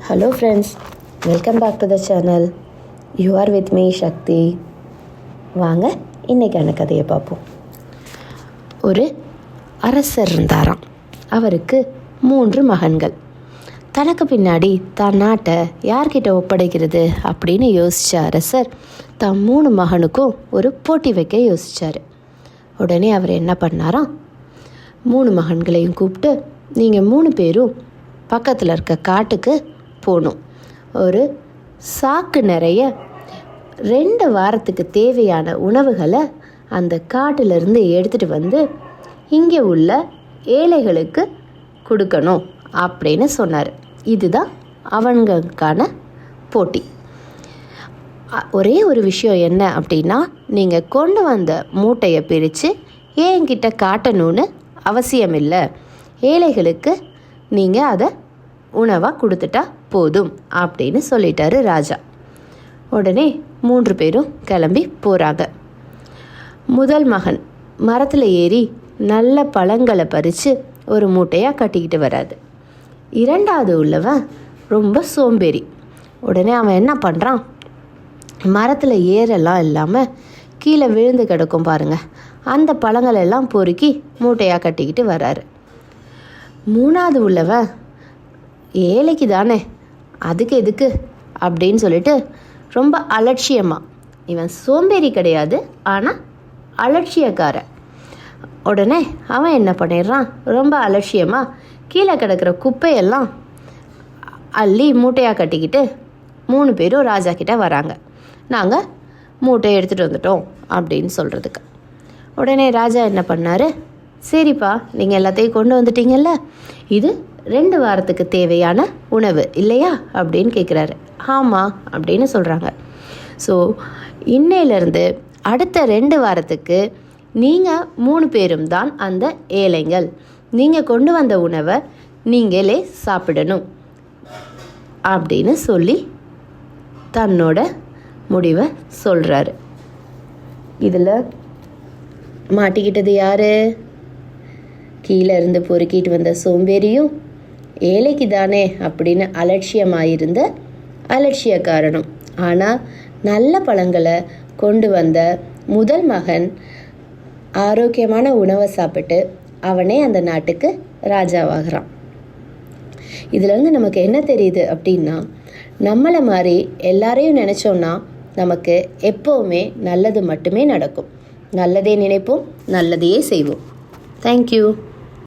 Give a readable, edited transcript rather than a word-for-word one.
Hello friends, welcome back to the channel. You are with me Sakthi. வாங்க இன்றைக்கான கதையை பார்ப்போம். ஒரு அரசர் இருந்தாராம். அவருக்கு 3 மகன்கள். தனக்கு பின்னாடி தான் நாட்டை யார்கிட்ட ஒப்படைக்கிறது அப்படின்னு யோசித்த அரசர் தான் 3 மகனுக்கும் ஒரு போட்டி வைக்க யோசித்தார். உடனே அவர் என்ன பண்ணாராம், 3 மகன்களையும் கூப்பிட்டு, நீங்கள் 3 பேரும் பக்கத்தில் இருக்க காட்டுக்கு போகணும். ஒரு சாக்கு நிறைய 2 வாரத்துக்கு தேவையான உணவுகளை அந்த காட்டிலிருந்து எடுத்துகிட்டு வந்து இங்கே உள்ள ஏழைகளுக்கு கொடுக்கணும் அப்படின்னு சொன்னார். இதுதான் அவங்களுக்கான போட்டி. ஒரே ஒரு விஷயம் என்ன அப்படின்னா, நீங்கள் கொண்டு வந்த மூட்டையை பிரித்து என்கிட்ட காட்டணும்னு அவசியம் இல்லை. ஏழைகளுக்கு நீங்கள் அதை உணவாக கொடுத்துட்டா போதும் அப்படின்னு சொல்லிட்டாரு ராஜா. உடனே 3 பேரும் கிளம்பி போகிறாங்க. முதல் மகன் மரத்தில் ஏறி நல்ல பழங்களை பறித்து ஒரு மூட்டையாக கட்டிக்கிட்டு வராது. 2வது உள்ளவன் ரொம்ப சோம்பேறி. உடனே அவன் என்ன பண்ணுறான், மரத்தில் ஏறலாம் இல்லாமல் கீழே விழுந்து கிடக்கும் பாருங்கள், அந்த பழங்களெல்லாம் பொறுக்கி மூட்டையாக கட்டிக்கிட்டு வராரு. 3வது உள்ளவன் ஏழைக்கு தானே, அதுக்கு எதுக்கு அப்படின்னு சொல்லிட்டு ரொம்ப அலட்சியமாக, இவன் சோம்பேறி கிடையாது ஆனால் அலட்சியக்காரன். உடனே அவன் என்ன பண்ணிடுறான், ரொம்ப அலட்சியமாக கீழே கிடக்கிற குப்பையெல்லாம் அள்ளி மூட்டையாக கட்டிக்கிட்டு 3 பேரும் ராஜா கிட்ட வராங்க. நாங்கள் மூட்டையை எடுத்துகிட்டு வந்துட்டோம் அப்படின்னு சொல்கிறதுக்கு. உடனே ராஜா என்ன பண்ணார், சரிப்பா நீங்கள் எல்லாத்தையும் கொண்டு வந்துட்டீங்கல்ல, இது 2 வாரத்துக்கு தேவையான உணவு இல்லையா அப்படின்னு கேட்குறாரு. ஆமாம் அப்படின்னு சொல்கிறாங்க. ஸோ இன்னையிலேருந்து அடுத்த 2 வாரத்துக்கு நீங்கள் 3 பேரும் தான் அந்த ஏழைங்கள். நீங்கள் கொண்டு வந்த உணவை நீங்களே சாப்பிடணும் அப்படின்னு சொல்லி தன்னோட முடிவை சொல்கிறாரு. இதில் மாட்டிக்கிட்டது யார்? கீழே இருந்து பொறுக்கிட்டு வந்த சோம்பேறியும், ஏழைக்கு தானே அப்படின்னு அலட்சியமாயிருந்த அலட்சியக்காரனும். ஆனால் நல்ல பழங்களை கொண்டு வந்த முதல் மகன் ஆரோக்கியமான உணவை சாப்பிட்டு அவனே அந்த நாட்டுக்கு ராஜாவாகிறான். இதுலேருந்து நமக்கு என்ன தெரியுது அப்படின்னா, நம்மளை மாதிரி எல்லாரையும் நினச்சோன்னா நமக்கு எப்போவுமே நல்லது மட்டுமே நடக்கும். நல்லதே நினைப்போம், நல்லதையே செய்வோம். தேங்க்யூ.